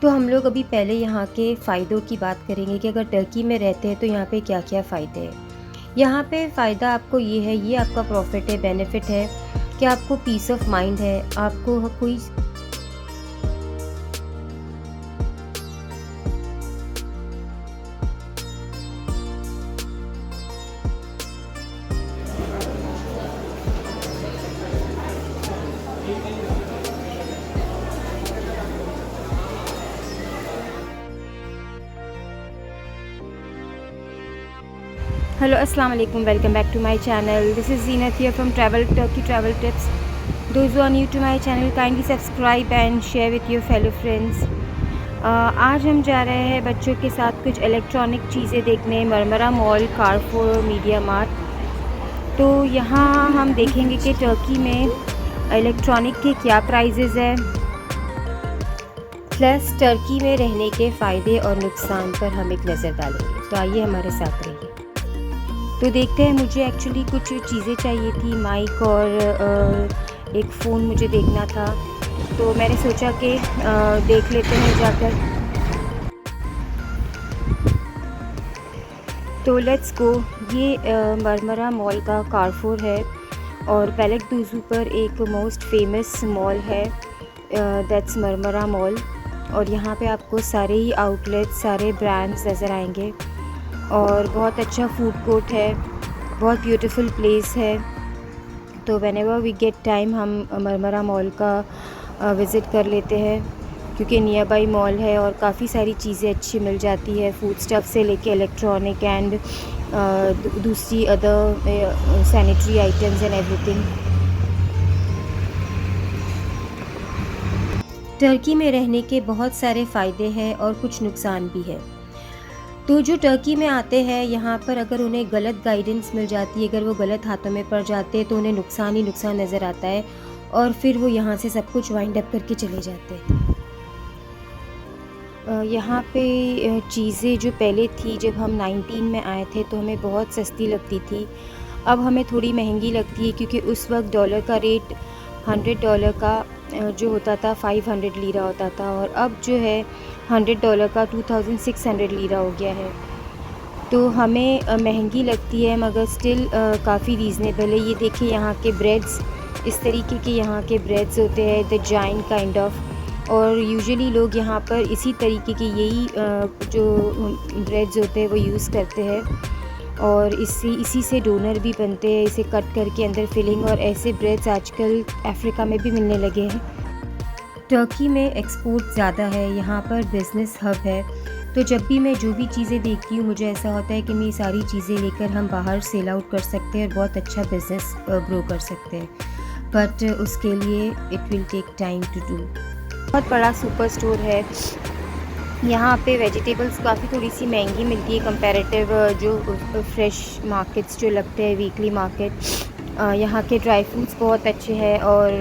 तो हम लोग अभी पहले यहाँ के फ़ायदों की बात करेंगे कि अगर टर्की में रहते हैं तो यहाँ पे क्या-क्या फ़ायदे हैं। यहाँ पे फ़ायदा आपको ये है, ये आपका प्रॉफ़िट है, बेनिफिट है कि आपको पीस ऑफ माइंड है, आपको कोई Hello, Assalamu alaikum. Welcome back to my channel. This is Zeenat here from Travel Turkey Travel Tips. Those who are new to my channel, kindly subscribe and share with your fellow friends. आज हम जा रहे हैं बच्चों के साथ कुछ electronic चीज़ें देखने मरमरा मॉल, कारफोर, मीडिया मार्ट। तो यहाँ हम देखेंगे कि टर्की में इलेक्ट्रॉनिक के क्या प्राइजेज़ है, प्लस टर्की में रहने के फ़ायदे और नुकसान पर हम एक नज़र डालेंगे। तो आइए हमारे साथ रहिए। तो देखते हैं, मुझे एक्चुअली कुछ चीज़ें चाहिए थी, माइक और एक फ़ोन मुझे देखना था। तो मैंने सोचा कि देख लेते हैं जाकर। तो लेट्स गो। ये मरमरा मॉल का कारफोर है और पैलेट दूज़ू पर एक मोस्ट फेमस मॉल है, दैट्स मरमरा मॉल। और यहाँ पे आपको सारे ही आउटलेट्स, सारे ब्रांड्स नज़र आएंगे और बहुत अच्छा फूड कोर्ट है, बहुत ब्यूटीफुल प्लेस है। तो व्हेनेवर वी गेट टाइम हम मरमरा मॉल का विज़िट कर लेते हैं, क्योंकि नियर बाई मॉल है और काफ़ी सारी चीज़ें अच्छी मिल जाती है, फूड स्टफ़ से लेके इलेक्ट्रॉनिक एंड दूसरी other sanitary items and everything. Turkey में रहने के बहुत सारे फ़ायदे हैं और कुछ नुकसान भी है। तो जो टर्की में आते हैं यहाँ पर, अगर उन्हें गलत गाइडेंस मिल जाती है, अगर वो गलत हाथों में पड़ जाते हैं तो उन्हें नुकसान ही नुकसान नज़र आता है और फिर वो यहाँ से सब कुछ वाइंड अप करके चले जाते हैं। यहाँ पे चीज़ें जो पहले थी, जब हम 19 में आए थे तो हमें बहुत सस्ती लगती थी, अब हमें थोड़ी महंगी लगती है, क्योंकि उस वक्त डॉलर का रेट $100 का जो होता था 500 लीरा होता था, और अब जो है $100 का 2600 लीरा हो गया है। तो हमें महंगी लगती है, मगर स्टिल काफ़ी रीज़नेबल है। ये देखिए यहाँ के ब्रेड्स, इस तरीके के यहाँ के ब्रेड्स होते हैं, द जाइंट काइंड ऑफ, और यूजुअली लोग यहाँ पर इसी तरीके के यही जो ब्रेड्स होते हैं वो यूज़ करते हैं, और इसी से डोनर भी बनते हैं, इसे कट करके अंदर फिलिंग, और ऐसे ब्रेड्स आजकल अफ्रीका में भी मिलने लगे हैं। टर्की में एक्सपोर्ट ज़्यादा है, यहाँ पर बिज़नेस हब है, तो जब भी मैं जो भी चीज़ें देखती हूँ मुझे ऐसा होता है कि मैं ये सारी चीज़ें लेकर हम बाहर सेल आउट कर सकते हैं और बहुत अच्छा बिज़नेस ग्रो कर सकते हैं, बट उसके लिए it will take time to do. बहुत बड़ा सुपर स्टोर है। यहाँ पे वेजिटेबल्स काफ़ी थोड़ी सी महंगी मिलती है कंपैरेटिव जो फ्रेश मार्केट्स जो लगते हैं, वीकली मार्केट। यहाँ के ड्राई फ्रूट्स बहुत अच्छे हैं, और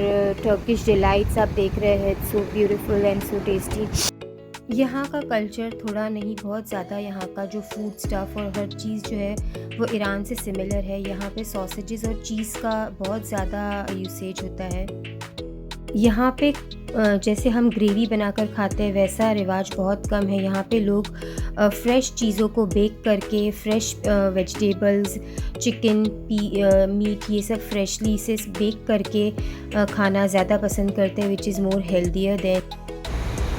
टर्किश डिलाइट्स आप देख रहे हैं, so beautiful and so tasty. यहाँ का कल्चर थोड़ा नहीं, बहुत ज़्यादा यहाँ का जो फूड स्टफ़ और हर चीज़ जो है वो ईरान से सिमिलर है। यहाँ पे सॉसेजेस और चीज़ का बहुत ज़्यादा यूसेज होता है। यहाँ पे जैसे हम ग्रेवी बनाकर खाते हैं वैसा रिवाज बहुत कम है। यहाँ पे लोग फ़्रेश चीज़ों को बेक करके, फ़्रेश वेजिटेबल्स, चिकन, मीट, ये सब फ्रेशली इसे बेक करके खाना ज़्यादा पसंद करते हैं, which is more healthier than.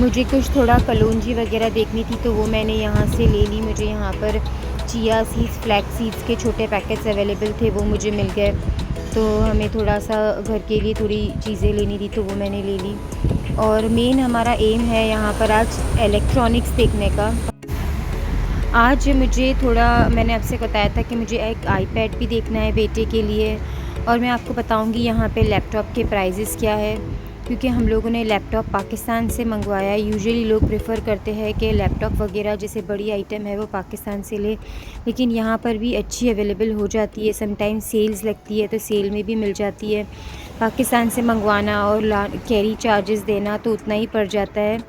मुझे कुछ थोड़ा कलौंजी वगैरह देखनी थी तो वो मैंने यहाँ से ले ली। मुझे यहाँ पर चिया सीड्स, फ्लैक्स सीड्स के छोटे पैकेट्स अवेलेबल थे, वो मुझे मिल गए। तो हमें थोड़ा सा घर के लिए थोड़ी चीज़ें लेनी थी तो वो मैंने ले ली। और मेन हमारा एम है यहाँ पर आज इलेक्ट्रॉनिक्स देखने का। आज मुझे थोड़ा, मैंने आपसे बताया था कि मुझे एक आईपैड भी देखना है बेटे के लिए, और मैं आपको बताऊँगी यहाँ पे लैपटॉप के प्राइजेस क्या है, क्योंकि हम लोगों ने लैपटॉप पाकिस्तान से मंगवाया है। यूजुअली लोग प्रेफर करते हैं कि लैपटॉप वगैरह जैसे बड़ी आइटम है वो पाकिस्तान से ले, लेकिन यहाँ पर भी अच्छी अवेलेबल हो जाती है। समटाइम सेल्स लगती है तो सेल में भी मिल जाती है। पाकिस्तान से मंगवाना और कैरी चार्जेस देना तो उतना ही पड़ जाता है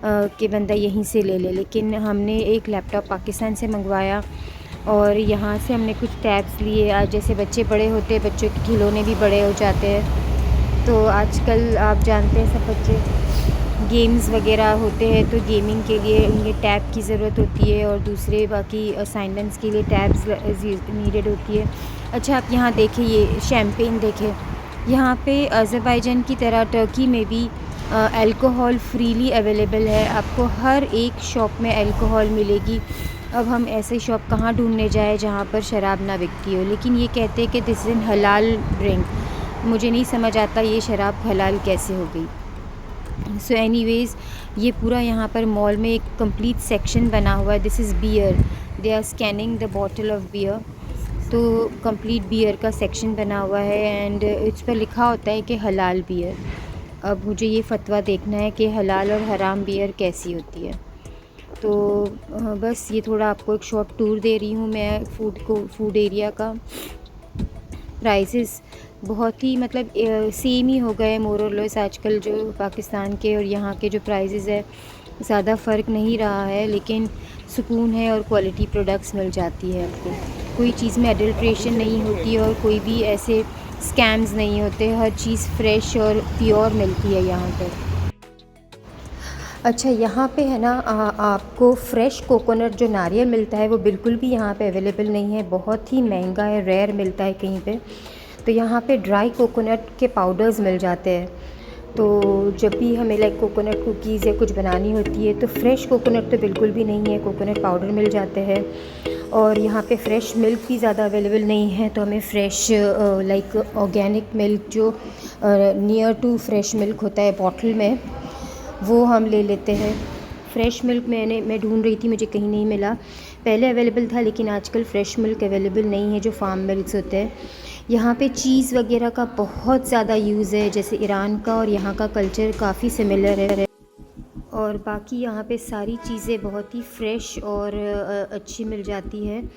कि बंदा यहीं से ले ले, लेकिन हमने एक लैपटॉप पाकिस्तान से मंगवाया और यहाँ से हमने कुछ टैब्स लिए। आज जैसे बच्चे बड़े होते हैं, बच्चों के खिलौने भी बड़े हो जाते हैं, तो आजकल आप जानते हैं सब बच्चे गेम्स वगैरह होते हैं तो गेमिंग के लिए ये टैब की ज़रूरत होती है और दूसरे बाकी असाइनमेंट्स के लिए टैब्स नीडेड होती है। अच्छा, आप यहाँ देखें, ये शैम्पेन देखें। यहाँ पे अज़रबैजान की तरह टर्की में भी अल्कोहल फ्रीली अवेलेबल है। आपको हर एक शॉप में अल्कोहल मिलेगी। अब हम ऐसे शॉप कहाँ ढूंढने जाए जहाँ पर शराब ना बिकती हो, लेकिन ये कहते हैं कि दिस इज़ हलाल ड्रिंक। मुझे नहीं समझ आता ये शराब हलाल कैसे हो गई। सो एनीवेज़, ये पूरा यहाँ पर मॉल में एक कंप्लीट सेक्शन बना हुआ है। This is beer, they are scanning the bottle of beer. तो कंप्लीट बियर का सेक्शन बना हुआ है एंड इस पर लिखा होता है कि हलाल बियर। अब मुझे ये फतवा देखना है कि हलाल और हराम बियर कैसी होती है। तो बस ये थोड़ा आपको एक शॉर्ट टूर दे रही हूँ मैं फूड एरिया का। प्राइसेस बहुत ही मतलब सेम ही हो गए मोर और लेस आजकल, जो पाकिस्तान के और यहाँ के जो प्राइसेस है ज़्यादा फ़र्क नहीं रहा है, लेकिन सुकून है और क्वालिटी प्रोडक्ट्स मिल जाती है आपको। कोई चीज़ में एडल्ट्रेशन नहीं होती और कोई भी ऐसे स्कैम्स नहीं होते। हर चीज़ फ्रेश और प्योर मिलती है यहाँ पर। अच्छा, यहाँ पे है ना आपको फ्रेश कोकोनट जो नारियल मिलता है वो बिल्कुल भी यहाँ पे अवेलेबल नहीं है। बहुत ही महंगा है, रेयर मिलता है कहीं पे। तो यहाँ पे ड्राई कोकोनट के पाउडर्स मिल जाते हैं। तो जब भी हमें लाइक कोकोनट कुकीज़ या कुछ बनानी होती है तो फ्रेश कोकोनट तो बिल्कुल भी नहीं है, कोकोनट पाउडर मिल जाते हैं। और यहाँ पे फ्रेश मिल्क भी ज़्यादा अवेलेबल नहीं है, तो हमें फ़्रेश लाइक ऑर्गेनिक मिल्क जो नियर टू फ्रेश मिल्क होता है बॉटल में, वो हम ले लेते हैं। फ़्रेश मिल्क मैं ढूंढ रही थी, मुझे कहीं नहीं मिला। पहले अवेलेबल था लेकिन आजकल फ़्रेश मिल्क अवेलेबल नहीं है जो फार्म मिल्क्स होते हैं। यहाँ पे चीज़ वगैरह का बहुत ज़्यादा यूज़ है, जैसे ईरान का और यहाँ का कल्चर काफ़ी सिमिलर है। और बाकी यहाँ पे सारी चीज़ें बहुत ही फ़्रेश और अच्छी मिल जाती हैं।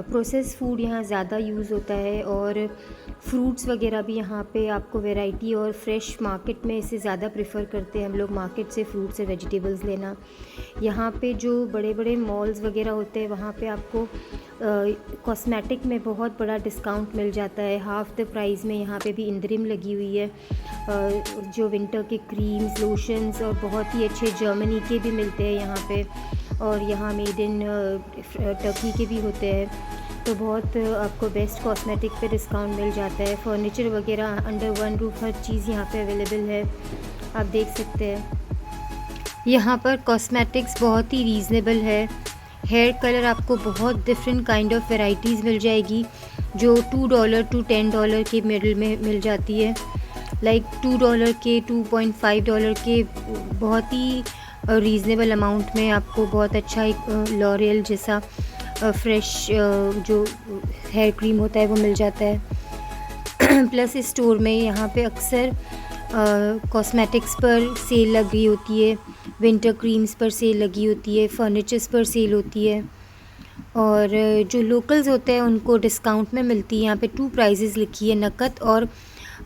प्रोसेस फूड यहाँ ज़्यादा यूज़ होता है और फ्रूट्स वगैरह भी यहाँ पे आपको वैरायटी और फ्रेश मार्केट में इसे ज़्यादा प्रेफर करते हैं हम लोग, मार्केट से फ्रूट्स और वेजिटेबल्स लेना। यहाँ पे जो बड़े बड़े मॉल्स वगैरह होते हैं वहाँ पे आपको कॉस्मेटिक में बहुत बड़ा डिस्काउंट मिल जाता है, हाफ़ द प्राइस में। यहाँ पे भी इंद्रिम लगी हुई है। जो विंटर के क्रीम्स, लोशंस और बहुत ही अच्छे जर्मनी के भी मिलते हैं यहाँ पे, और यहाँ मेड इन टर्की के भी होते हैं। तो बहुत आपको बेस्ट कॉस्मेटिक पे डिस्काउंट मिल जाता है। फर्नीचर वगैरह अंडर वन रूफ हर चीज़ यहाँ पे अवेलेबल है, आप देख सकते हैं। यहाँ पर कॉस्मेटिक्स बहुत ही रीज़नेबल है। हेयर कलर आपको बहुत डिफरेंट काइंड ऑफ वैरायटीज़ मिल जाएगी जो $2 to $10 के मिडल में मिल जाती है। लाइक $2 के, $2.5 के बहुत ही रीज़नेबल अमाउंट में आपको बहुत अच्छा एक लॉरियल जैसा फ्रेश जो हेयर क्रीम होता है वो मिल जाता है। प्लस इस स्टोर में यहाँ पे अक्सर कॉस्मेटिक्स पर सेल लगी होती है, विंटर क्रीम्स पर सेल लगी होती है, फर्नीचर्स पर सेल होती है, और जो लोकल्स होते हैं उनको डिस्काउंट में मिलती है। यहाँ पे 2 प्राइजेज़ लिखी है, नकद और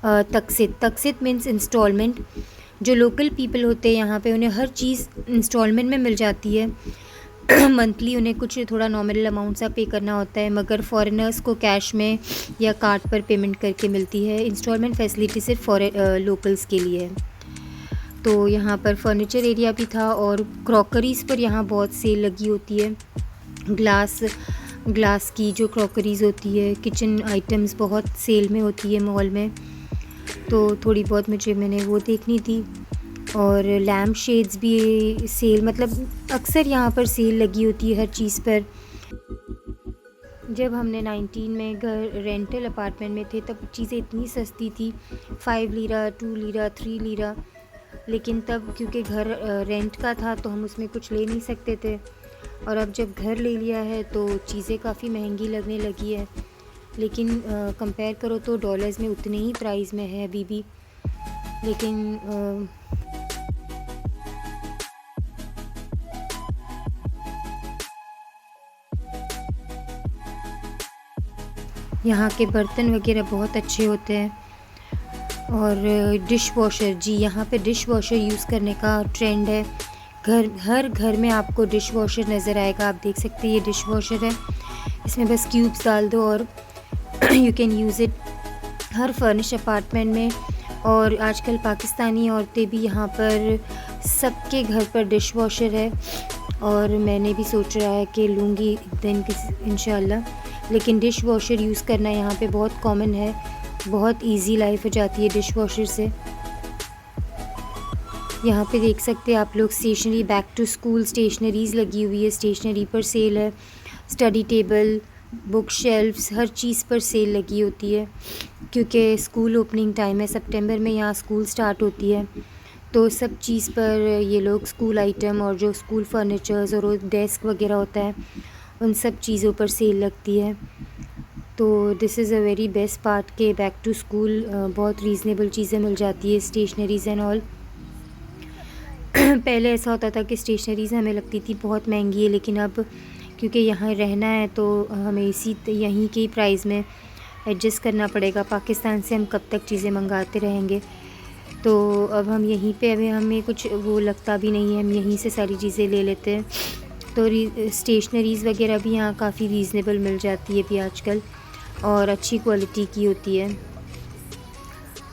तकसीद। तकसीद मीन्स इंस्टॉलमेंट। जो लोकल पीपल होते हैं यहाँ पे उन्हें हर चीज़ इंस्टॉलमेंट में मिल जाती है। मंथली उन्हें कुछ थोड़ा नॉमिनल अमाउंट सा पे करना होता है, मगर फॉरेनर्स को कैश में या कार्ड पर पेमेंट करके मिलती है। इंस्टॉलमेंट फैसिलिटी सिर्फ लोकल्स के लिए है। तो यहाँ पर फर्नीचर एरिया भी था और क्रॉकरीज़ पर यहाँ बहुत सेल लगी होती है। ग्लास की जो क्रॉकरीज़ होती है, किचन आइटम्स बहुत सेल में होती है मॉल में। तो थोड़ी बहुत मैंने वो देखनी थी। और लैम्प शेड्स भी सेल, मतलब अक्सर यहाँ पर सेल लगी होती है हर चीज़ पर। जब हमने 19 में घर रेंटल अपार्टमेंट में थे तब चीज़ें इतनी सस्ती थी, 5 लीरा, 2 लीरा, 3 लीरा। लेकिन तब क्योंकि घर रेंट का था तो हम उसमें कुछ ले नहीं सकते थे, और अब जब घर ले लिया है तो चीज़ें काफ़ी महंगी लगने लगी है। लेकिन कंपेयर करो तो डॉलर्स में उतने ही प्राइस में है अभी भी। लेकिन यहाँ के बर्तन वगैरह बहुत अच्छे होते हैं। और डिश वॉशर, जी यहाँ पे डिश वॉशर यूज़ करने का ट्रेंड है। हर घर में आपको डिश वॉशर नज़र आएगा। आप देख सकते हैं ये डिश वॉशर है, इसमें बस क्यूब्स डाल दो और you can use it. Her furnish apartment में और आजकल पाकिस्तानी औरतें भी यहाँ पर सबके घर पर डिश वॉशर है, और मैंने भी सोच रहा है कि लूँगी एक दिन इंशाल्लाह। लेकिन डिश वॉशर यूज़ करना यहाँ पे बहुत कॉमन है, बहुत इजी लाइफ हो जाती है डिश वॉशर से। यहाँ पे देख सकते हैं आप लोग स्टेशनरी, बैक टू स्कूल स्टेशनरीज़ लगी हुई है, स्टेशनरी पर सेल है। स्टडी टेबल, बुक शेल्फ्स, हर चीज़ पर सेल लगी होती है, क्योंकि स्कूल ओपनिंग टाइम है, सितंबर में यहाँ स्कूल स्टार्ट होती है। तो सब चीज़ पर ये लोग स्कूल आइटम और जो स्कूल फर्नीचर्स और डेस्क वगैरह होता है उन सब चीज़ों पर सेल लगती है। तो this is a very best part के बैक टू स्कूल बहुत रीज़नेबल चीज़ें मिल जाती है, स्टेशनरीज़ एंड ऑल। पहले ऐसा होता था कि स्टेशनरीज़ हमें लगती थी बहुत महंगी है, लेकिन अब क्योंकि यहाँ रहना है तो हमें यहीं के प्राइस में एडजस्ट करना पड़ेगा। पाकिस्तान से हम कब तक चीज़ें मंगाते रहेंगे, तो अब हम यहीं पे, अभी हमें कुछ वो लगता भी नहीं है, हम यहीं से सारी चीज़ें ले लेते हैं। तो स्टेशनरीज़ वगैरह भी यहाँ काफ़ी रीज़नेबल मिल जाती है भी आजकल, और अच्छी क्वालिटी की होती है।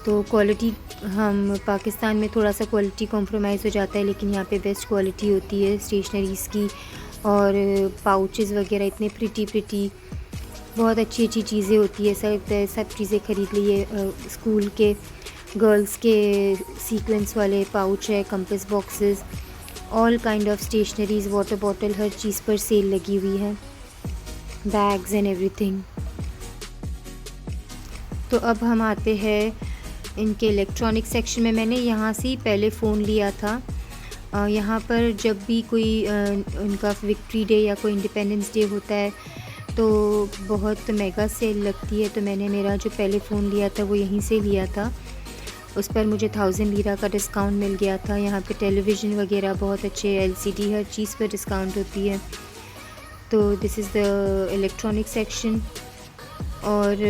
तो क्वालिटी, हम पाकिस्तान में थोड़ा सा क्वालिटी कॉम्प्रोमाइज़ हो जाता है, लेकिन यहाँ पे बेस्ट क्वालिटी होती है स्टेशनरीज़ की। और पाउचेज़ वगैरह इतने प्रिटी बहुत अच्छी चीज़ें होती है। सब चीज़ें ख़रीद लिए। स्कूल के गर्ल्स के सीक्वेंस वाले पाउच है, compass boxes, all kind of stationeries, water bottle, हर चीज़ पर सेल लगी हुई है, बैग्स एंड एवरीथिंग। तो अब हम आते हैं इनके इलेक्ट्रॉनिक सेक्शन में। मैंने यहाँ से ही पहले फ़ोन लिया था। यहाँ पर जब भी कोई उनका विक्ट्री डे या कोई इंडिपेंडेंस डे होता है तो बहुत मेगा सेल लगती है। तो मैंने मेरा जो पहले फ़ोन लिया था वो यहीं से लिया था, उस पर मुझे 1000 लीरा का डिस्काउंट मिल गया था। यहाँ पे टेलीविज़न वगैरह बहुत अच्छे, एलसीडी, हर चीज़ पर डिस्काउंट होती है। तो this is the electronic section. और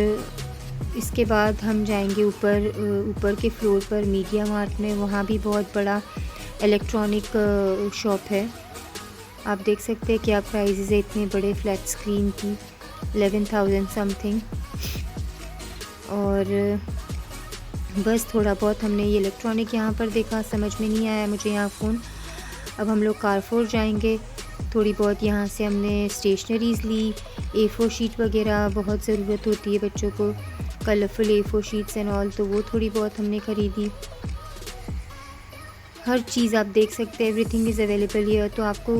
इसके बाद हम जाएंगे ऊपर के फ्लोर पर मीडिया मार्ट में। वहाँ भी बहुत बड़ा इलेक्ट्रॉनिक शॉप है। आप देख सकते हैं क्या प्राइसेस है इतने बड़े फ्लैट स्क्रीन की, 11,000 समथिंग। और बस थोड़ा बहुत हमने ये इलेक्ट्रॉनिक यहाँ पर देखा, समझ में नहीं आया मुझे यहाँ फ़ोन। अब हम लोग कारफोर जाएंगे। थोड़ी बहुत यहाँ से हमने स्टेशनरीज़ ली, A4 शीट वगैरह बहुत ज़रूरत होती है बच्चों को, colourful A4 sheets and all, तो वो थोड़ी बहुत हमने ख़रीदी। हर चीज़ आप देख सकते हैं, एवरीथिंग इज़ अवेलेबल हियर। तो आपको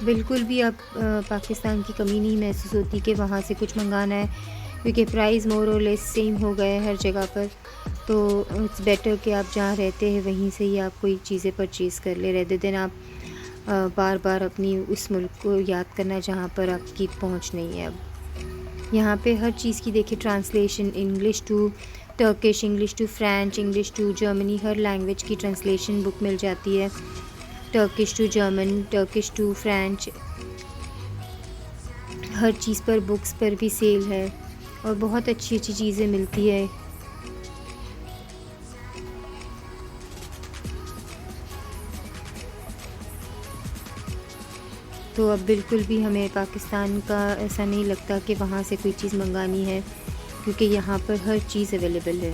बिल्कुल भी पाकिस्तान की कमी नहीं महसूस होती कि वहाँ से कुछ मंगाना है, क्योंकि प्राइस मोर और लेस सेम हो गए हर जगह पर। तो इट्स बेटर कि आप जहाँ रहते हैं वहीं से ही आप कोई चीज़ें परचेज़ कर ले, रेदर देन आप बार बार अपनी उस मुल्क को याद करना जहाँ पर आपकी पहुँच नहीं है। अब यहाँ पे हर चीज़ की देखिए translation, English to Turkish, English to French, English to Germany, हर लैंग्वेज की ट्रांसलेशन बुक मिल जाती है। Turkish to German, Turkish to French, हर चीज़ पर बुक्स पर भी सेल है और बहुत अच्छी अच्छी चीज़ें मिलती है। तो अब बिल्कुल भी हमें पाकिस्तान का ऐसा नहीं लगता कि वहाँ से कोई चीज़ मंगानी है, क्योंकि यहाँ पर हर चीज़ अवेलेबल है।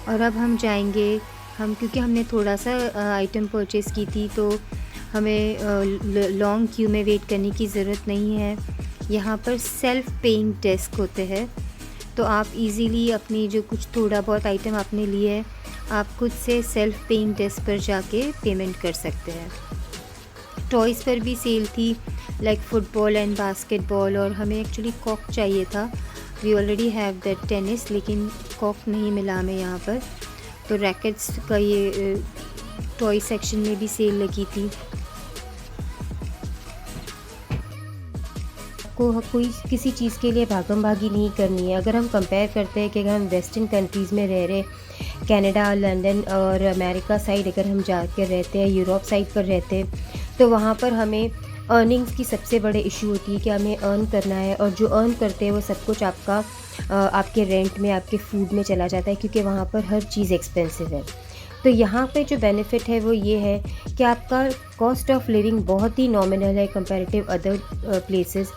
और अब हम जाएंगे, क्योंकि हमने थोड़ा सा आइटम परचेज़ की थी तो हमें लॉन्ग क्यू में वेट करने की ज़रूरत नहीं है। यहाँ पर सेल्फ़ पेइंग डेस्क होते हैं, तो आप इजीली अपनी जो कुछ थोड़ा बहुत आइटम आपने लिए है, आप खुद से सेल्फ़ पेइंग डेस्क पर जाके पेमेंट कर सकते हैं। टॉयज़ पर भी सेल थी, लाइक फुटबॉल एंड बास्केटबॉल। और हमें एक्चुअली कॉक चाहिए था, we already have that tennis, लेकिन कॉक नहीं मिला हमें यहाँ पर। तो रैकेट्स का ये टॉय सेक्शन में भी सेल लगी थी। को कोई किसी चीज़ के लिए भागम भागी नहीं करनी है। अगर हम कंपेयर करते हैं कि अगर हम वेस्टर्न कंट्रीज़ में रह रहे, कनाडा, लंदन और अमेरिका साइड अगर हम जाकर रहते हैं, यूरोप साइड पर रहते हैं, तो वहाँ पर हमें अर्निंग्स की सबसे बड़े इशू होती है कि हमें अर्न करना है, और जो अर्न करते हैं वो सब कुछ आपके रेंट में, आपके फूड में चला जाता है, क्योंकि वहाँ पर हर चीज़ एक्सपेंसिव है। तो यहाँ पे जो बेनिफिट है वो ये है कि आपका कॉस्ट ऑफ लिविंग बहुत ही नॉमिनल है कंपैरेटिव अदर प्लेसेस।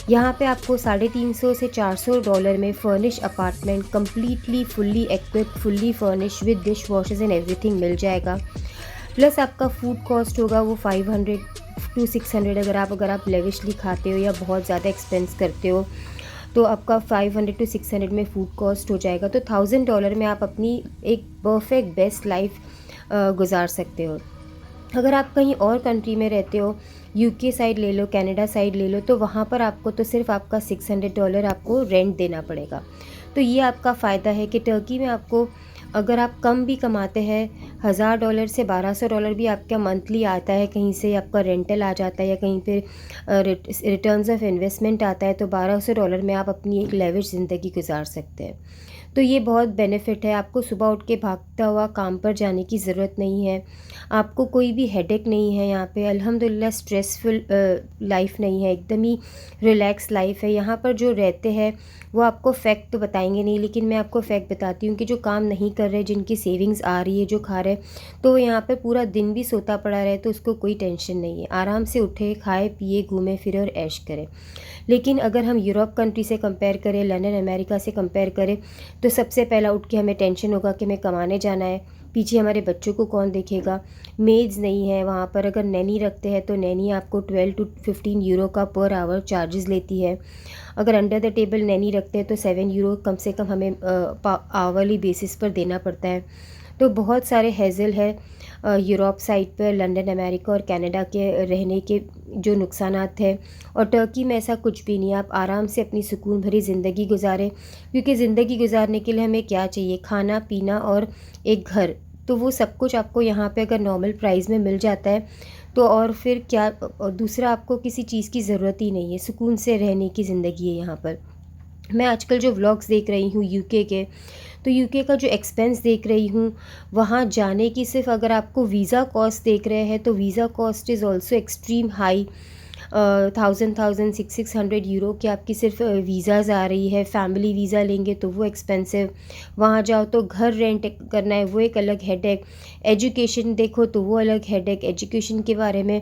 यहाँ पे आपको $350 से $400 में furnish apartment completely fully equipped, fully furnish with dish washes and everything मिल जाएगा। प्लस आपका फूड कॉस्ट होगा वो 500 to 600, अगर आप लेविशली खाते हो या बहुत ज़्यादा एक्सपेंस करते हो तो आपका 500 to 600 में फूड कॉस्ट हो जाएगा। तो $1000 में आप अपनी एक परफेक्ट बेस्ट लाइफ गुजार सकते हो। अगर आप कहीं और कंट्री में रहते हो, यूके साइड ले लो, कनाडा साइड ले लो, तो वहाँ पर आपको तो सिर्फ आपका $600 आपको रेंट देना पड़ेगा। तो ये आपका फ़ायदा है कि टर्की में आपको अगर आप कम भी कमाते हैं, $1000 से $1200 भी आपका मंथली आता है, कहीं से आपका रेंटल आ जाता है या कहीं पे रिटर्न्स ऑफ इन्वेस्टमेंट आता है, तो $1200 में आप अपनी एक लेविश ज़िंदगी गुजार सकते हैं। तो ये बहुत बेनिफिट है। आपको सुबह उठ के भागता हुआ काम पर जाने की ज़रूरत नहीं है, आपको कोई भी हेडेक नहीं है यहाँ पे। अल्हम्दुलिल्लाह स्ट्रेसफुल लाइफ नहीं है, एकदम ही रिलैक्स लाइफ है। यहाँ पर जो रहते हैं वो आपको फैक्ट तो बताएंगे नहीं, लेकिन मैं आपको फैक्ट बताती हूँ कि जो काम नहीं कर रहे, जिनकी सेविंग्स आ रही है, जो खा रहे, तो वो यहाँ पर पूरा दिन भी सोता पड़ा रहे तो उसको कोई टेंशन नहीं है, आराम से उठे, खाए पिए, घूमे फिरे और ऐश करें। लेकिन अगर हम यूरोप कंट्री से कंपेयर करें, लंदन अमेरिका से कंपेयर करें, तो सबसे पहला उठ के हमें टेंशन होगा कि हमें कमाने जाना है, पीछे हमारे बच्चों को कौन देखेगा। मेड्स नहीं है वहाँ पर। अगर नैनी रखते हैं तो नैनी आपको 12 to 15 यूरो का पर आवर चार्जेस लेती है। अगर अंडर द टेबल नैनी रखते हैं तो 7 यूरो कम से कम हमें आवरली बेसिस पर देना पड़ता है। तो बहुत सारे हेज़ल है यूरोप साइड पर, लंदन अमेरिका और कनाडा के रहने के जो नुकसानात है। और टर्की में ऐसा कुछ भी नहीं है, आप आराम से अपनी सुकून भरी ज़िंदगी गुजारें, क्योंकि ज़िंदगी गुजारने के लिए हमें क्या चाहिए, खाना पीना और एक घर। तो वो सब कुछ आपको यहाँ पे अगर नॉर्मल प्राइस में मिल जाता है तो और फिर क्या, और दूसरा आपको किसी चीज़ की ज़रूरत ही नहीं है, सुकून से रहने की ज़िंदगी है यहाँ पर। मैं आजकल जो व्लॉग्स देख रही हूँ यूके के, तो यूके का जो एक्सपेंस देख रही हूँ, वहाँ जाने की सिर्फ अगर आपको वीज़ा कॉस्ट देख रहे हैं तो visa cost is also extreme high. 600 euro की आपकी सिर्फ वीज़ाज़ आ रही है। फैमिली वीज़ा लेंगे तो वो एक्सपेंसिव, वहाँ जाओ तो घर रेंट करना है, वो एक अलग हेडेक। एजुकेशन देखो तो वो अलग हेडेक। एजुकेशन के बारे में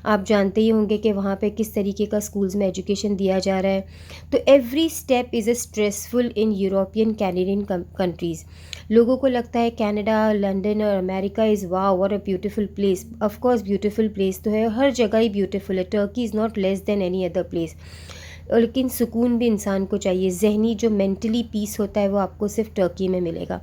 आप जानते ही होंगे कि वहाँ पे किस तरीके का स्कूल्स में एजुकेशन दिया जा रहा है। तो every step is a stressful in European Canadian countries. लोगों को लगता है कनाडा, लंदन और America is wow what a beautiful place. Of course beautiful place तो है, हर जगह ही ब्यूटीफुल है। Turkey is not less than any other place. लेकिन सुकून भी इंसान को चाहिए, जहनी जो मेंटली पीस होता है वो आपको सिर्फ टर्की में मिलेगा।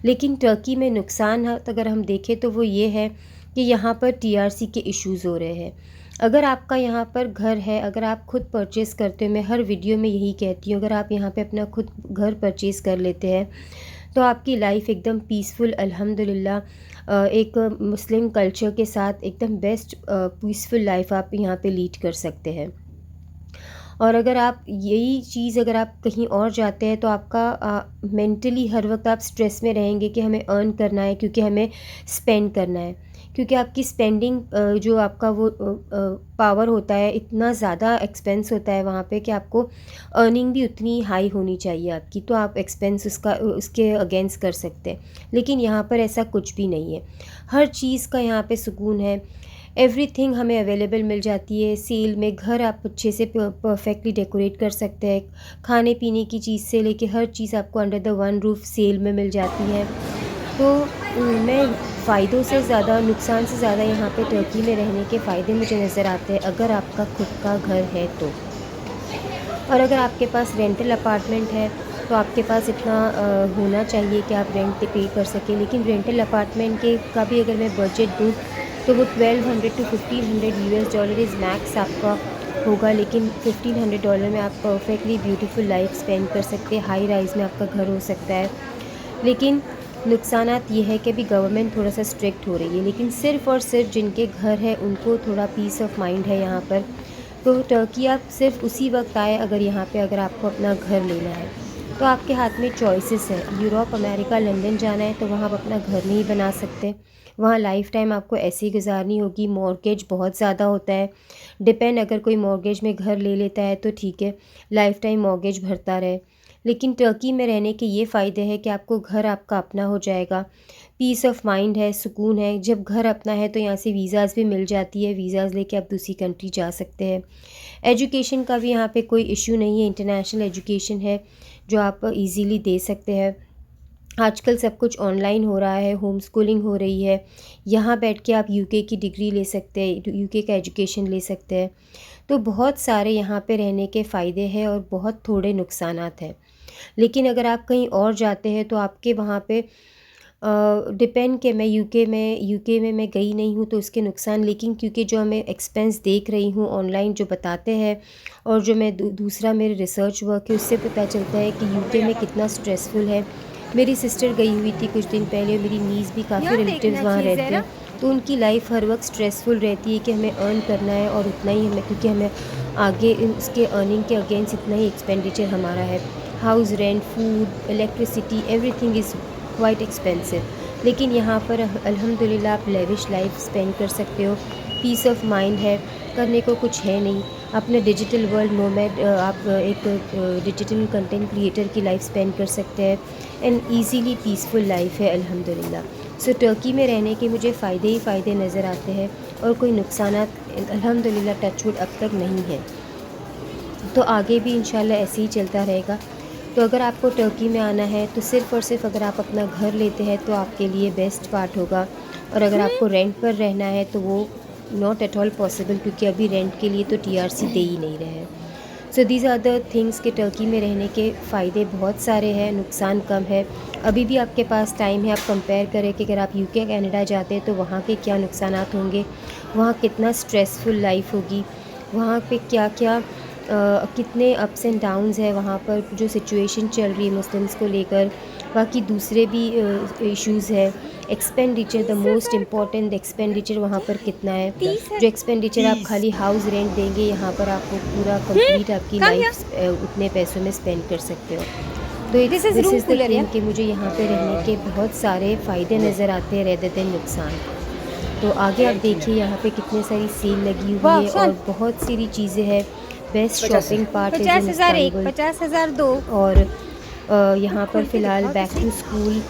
लेकिन टर्की में नुकसान अगर हम देखें तो वो ये है कि यहाँ पर टीआरसी के इश्यूज़ हो रहे हैं। अगर आपका यहाँ पर घर है, अगर आप खुद परचेज़ करते हो, मैं हर वीडियो में यही कहती हूँ, अगर आप यहाँ पे अपना खुद घर परचेज़ कर लेते हैं तो आपकी लाइफ एकदम पीसफुल, अल्हम्दुलिल्लाह एक मुस्लिम कल्चर के साथ एकदम बेस्ट पीसफुल लाइफ आप यहाँ पे लीड कर सकते हैं। और अगर आप यही चीज़ अगर आप कहीं और जाते हैं तो आपका मेंटली हर वक्त आप स्ट्रेस में रहेंगे कि हमें अर्न करना है, क्योंकि हमें स्पेंड करना है, क्योंकि आपकी स्पेंडिंग जो आपका वो पावर होता है, इतना ज़्यादा एक्सपेंस होता है वहाँ पे कि आपको अर्निंग भी उतनी हाई होनी चाहिए आपकी, तो आप एक्सपेंस उसके अगेंस्ट कर सकते हैं। लेकिन यहाँ पर ऐसा कुछ भी नहीं है, हर चीज़ का यहाँ पे सुकून है। एवरीथिंग हमें अवेलेबल मिल जाती है सेल में। घर आप अच्छे से परफेक्टली डेकोरेट कर सकते हैं, खाने पीने की चीज़ से लेके हर चीज़ आपको under the one roof sale में मिल जाती है। तो मैं फ़ायदों से ज़्यादा, नुकसान से ज़्यादा यहाँ पे टर्की में रहने के फ़ायदे मुझे नज़र आते हैं अगर आपका खुद का घर है तो। और अगर आपके पास रेंटल अपार्टमेंट है तो आपके पास इतना होना चाहिए कि आप रेंट पे कर सकें। लेकिन रेंटल अपार्टमेंट के का भी अगर मैं बजट दूँ तो वो $1200 to $1500 इज़ मैक्स आपका होगा। लेकिन $1500 में आप परफेक्टली ब्यूटीफुल लाइफ स्पेंड कर सकते हैं, हाई राइज़ में आपका घर हो सकता है। लेकिन नुकसानात ये है कि अभी गवर्नमेंट थोड़ा सा स्ट्रिक्ट हो रही है, लेकिन सिर्फ़ और सिर्फ जिनके घर है उनको थोड़ा पीस ऑफ माइंड है यहाँ पर। तो टर्की आप सिर्फ उसी वक्त आए अगर आपको अपना घर लेना है, तो आपके हाथ में चॉइसेस है। यूरोप, अमेरिका, लंदन जाना है तो वहाँ आप अपना घर नहीं बना सकते, वहाँ लाइफ टाइम आपको ऐसे ही गुजारनी होगी। मॉर्गेज बहुत ज़्यादा होता है, डिपेंड, अगर कोई मॉर्गेज में घर ले लेता है तो ठीक है, लाइफ टाइम मॉर्गेज भरता रहे। लेकिन टर्की में रहने के ये फ़ायदे हैं कि आपको घर आपका अपना हो जाएगा, पीस ऑफ माइंड है, सुकून है। जब घर अपना है तो यहाँ से वीज़ाज़ भी मिल जाती है, वीज़ाज़ लेके आप दूसरी कंट्री जा सकते हैं। एजुकेशन का भी यहाँ पे कोई इशू नहीं है, इंटरनेशनल एजुकेशन है जो आप इजीली दे सकते हैं। आजकल सब कुछ ऑनलाइन हो रहा है, होम स्कूलिंग हो रही है। यहाँ बैठ के आप यूके की डिग्री ले सकते हैं, यूके का एजुकेशन ले सकते हैं। तो बहुत सारे यहाँ पे रहने के फ़ायदे हैं और बहुत थोड़े नुकसानात हैं। लेकिन अगर आप कहीं और जाते हैं तो आपके वहाँ पे डिपेंड कि मैं यूके में मैं गई नहीं हूँ तो उसके नुकसान, लेकिन क्योंकि जो मैं एक्सपेंस देख रही हूँ ऑनलाइन जो बताते हैं और जो मैं दूसरा मेरे रिसर्च वर्क है उससे पता चलता है कि यूके में कितना स्ट्रेसफुल है। मेरी सिस्टर गई हुई थी कुछ दिन पहले, मेरी नीस भी काफ़ी रिलेटिव्स वहाँ रहते हैं, तो उनकी लाइफ हर वक्त स्ट्रेसफुल रहती है कि हमें अर्न करना है और उतना ही हमें, क्योंकि हमें आगे उसके अर्निंग के अगेंस्ट इतना ही एक्सपेंडिचर हमारा है। House rent, food, electricity, everything is quite expensive. लेकिन यहाँ पर अल्हम्दुलिल्लाह आप लेविश लाइफ स्पेंड कर सकते हो, पीस ऑफ माइंड है, करने को कुछ है नहीं। अपने डिजिटल वर्ल्ड नोमैड, आप एक डिजिटल कंटेंट क्रिएटर की लाइफ स्पेंड कर सकते हैं एंड ईज़िली पीसफुल लाइफ है अल्हम्दुलिल्लाह। सो टर्की में रहने के मुझे फ़ायदे ही फ़ायदे नज़र आते हैं और कोई नुकसानात अल्हम्दुलिल्लाह टचवुड अब तक नहीं है। तो आगे भी इंशाल्लाह ऐसे ही चलता रहेगा। तो अगर आपको टर्की में आना है तो सिर्फ़ और सिर्फ अगर आप अपना घर लेते हैं तो आपके लिए बेस्ट पार्ट होगा, और अगर आपको रेंट पर रहना है तो वो नॉट एट ऑल पॉसिबल, क्योंकि अभी रेंट के लिए तो टीआरसी दे ही नहीं रहे हैं। So these are the things कि टर्की में रहने के फ़ायदे बहुत सारे हैं, नुकसान कम है। अभी भी आपके पास टाइम है, आप कंपेयर करें कि अगर आप यूके कनाडा जाते हैं तो वहाँ के क्या नुकसानात होंगे, वहाँ कितना स्ट्रेसफुल लाइफ होगी, वहाँ पे क्या क्या कितने अप्स एंड डाउन्स है, वहाँ पर जो सिचुएशन चल रही है मुस्लिम्स को लेकर, बाकी दूसरे भी इश्यूज़ है। Expenditure, the most important expenditure वहाँ पर कितना है, जो एक्सपेंडिचर आप खाली हाउस रेंट देंगे यहाँ पर आपको पूरा कंप्लीट आपकी लाइफ उतने पैसों में स्पेंड कर सकते हो। तो दिस इज़ द थिंग कि मुझे यहाँ पे रहने के बहुत सारे फ़ायदे नज़र आते हैं रेदर देन नुकसान। तो आगे आप देखिए यहाँ पे कितने सारी सेल लगी हुई है और बहुत सारी चीज़ें हैं। बेस्ट शॉपिंग पार्ट है 50,000 एक, 50,000 दो। और यहाँ पर फ़िलहाल बैक टू स्कूल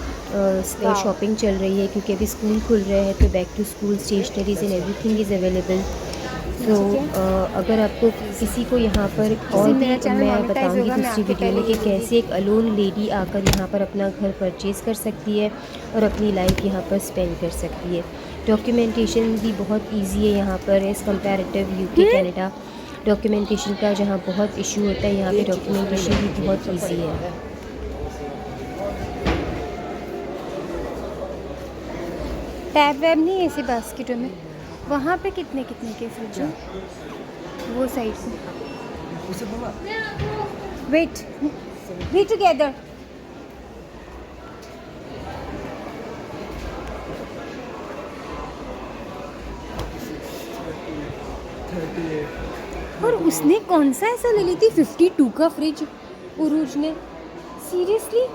शॉपिंग चल रही है, क्योंकि अभी स्कूल खुल रहे हैं तो back to school stationeries and everything is available. तो अगर आपको किसी को यहाँ पर, और भी मैं बताऊँगी दूसरी वीडियो में कि कैसे एक अलोन लेडी आकर यहाँ पर अपना घर परचेज़ कर सकती है और अपनी लाइफ यहाँ पर स्पेंड कर सकती है। डॉक्यूमेंटेशन भी बहुत ईजी है यहाँ पर as comparative UK Canada. Documentation का जहाँ बहुत इशू होता है, यहाँ पे डॉक्यूमेंटेशन भी बहुत इजी है। टैब वैब नहीं है ऐसे बास्केटों में। वहाँ पे कितने कितने के फ्रिज हैं, वो साइड से। Wait, be together. और उसने कौन सा ऐसा ले ली थी 52 का फ्रिज उरूज ने, सीरियसली?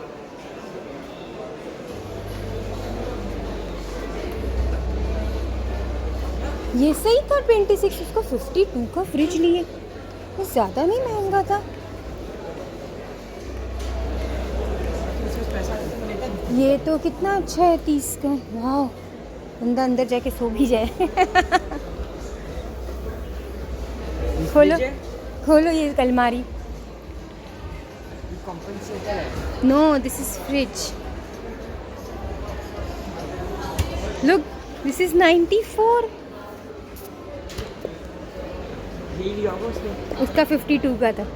ये सही था 26, उसका 52 का फ्रिज लिए, वो ज़्यादा नहीं महंगा था। ये तो कितना अच्छा है 30 का, वाह, बंदा अंदर जाके सो भी जाए। खोलो खोलो ये अलमारी। No, this is fridge. Look, this is 94। उसका 52 का था।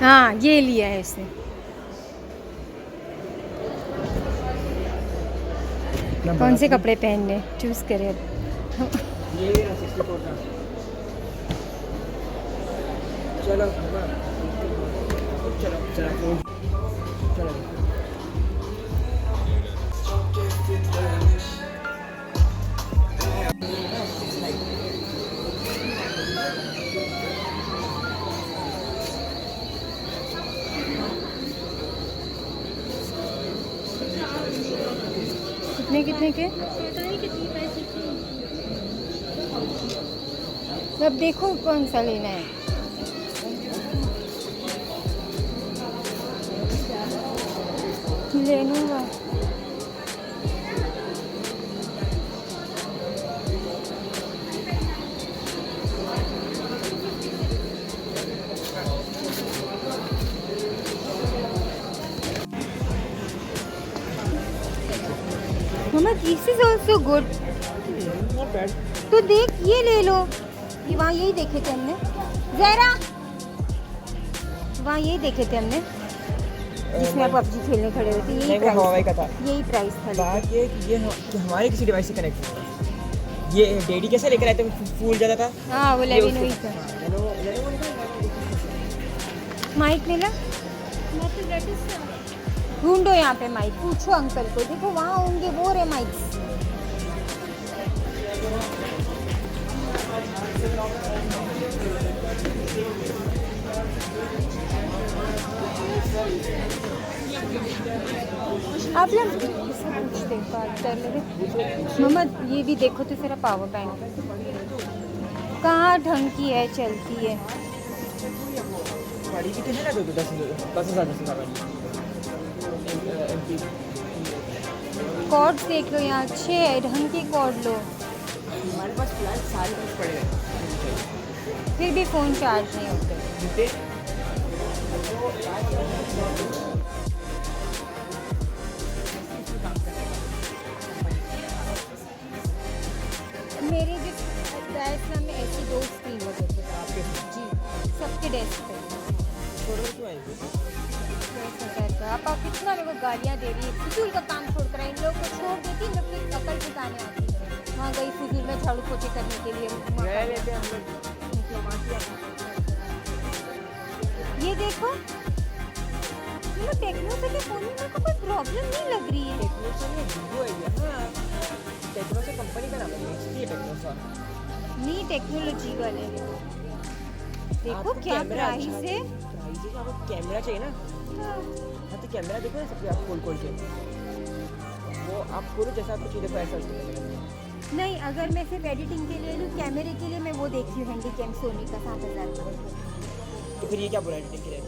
हाँ, ये लिया है इसने। कौन से कपड़े पहनने चूज करे अब। ये 64 का। चलो चलो चलो चलो। कितने कितने के? पता नहीं कितनी पैसे की। अब देखो कौन सा लेना है। ले लूँगा। मम्मा this is also good. Not bad. तो देख ये ले लो। ये वहाँ यही देखे थे हमने। जहरा वहाँ यही देखे थे हमने जिसमें आप पबजी खेलने खड़े हुए थे। नहीं, यही वो Huawei का था। प्राइस, यही प्राइस था। बात ये है कि ये कि हमारे किसी डिवाइस से कनेक्ट है। ये डैडी कैसे लेकर आए थे, फूल ज़्यादा था। हाँ वो ये लेविनो ही उसके- था। हाँ, लेनोवो नहीं था। माइक मिला? ढूंढो यहाँ पे माइक, पूछो अंकल को। देखो वहाँ होंगे, वो रहे माइक्स। आप लोग इससे पूछते हैं, बात कर ले। मम्मा ये भी देखो तो तेरा पावर बैंक कहाँ ढंग की है, चलती है। बड़ी भी तो है ना, 10,000 वाली। कॉर्ड्स देख लो यहाँ, अच्छे है, ढंग के कॉर्ड लो। हमारे पास फिलहाल सारे कुछ पड़े हैं। फिर भी फ़ोन चार्ज नहीं होते। जूते मेरे जो डेस्क में ऐसी 2 स्क्रीन लगे थे आपके जी, सबके डेस्क पे। छोड़ो क्यों आएंगे। 10,000 का आप कितना मेरे को गालियाँ दे रही है। फजूल का काम छोड़ कर इन लोग को छोड़ देती, इन लोग की अकल ठिकाने आती है। वहाँ गई फजूल में झाड़ू पोछे करने के लिए। गए लेते हैं हम लोग डिप्लोमेसी। ये देखो, ये टेक्नो से के फ़ोन में मेरे को कोई प्रॉब्लम नहीं लग रही है। टेक्नो से नहीं, वीवो है ये। हाँ, टेक्नो से कंपनी का नाम है, इसलिए टेक्नो सा। नी टेक्नोलॉजी वाले देखो आपको क्या कैमरा प्राइस अच्छा है। प्राइस है, आपको कैमरा चाहिए ना। हाँ तो कैमरा देखो ना, सबसे आप खोल के वो आप खोलो, जैसा आपको चाहिए देखो ऐसा उसको मिलेगा। नहीं, अगर मैं सिर्फ एडिटिंग के लिए लूँ, कैमरे के लिए मैं वो देखती हूँ हैंडी कैम सोनी का 7,000 का। तो फिर ये क्या बुरा एडिटिंग के लिए।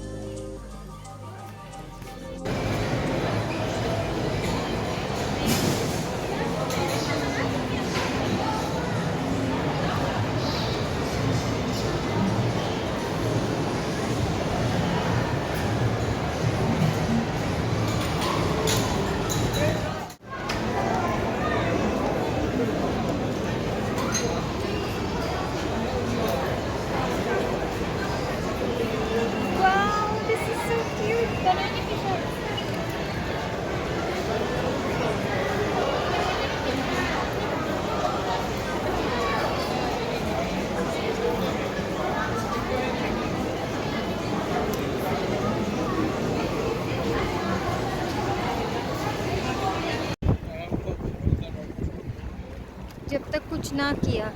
Wow, this is so cute. Banana fish are- जब तक कुछ ना किया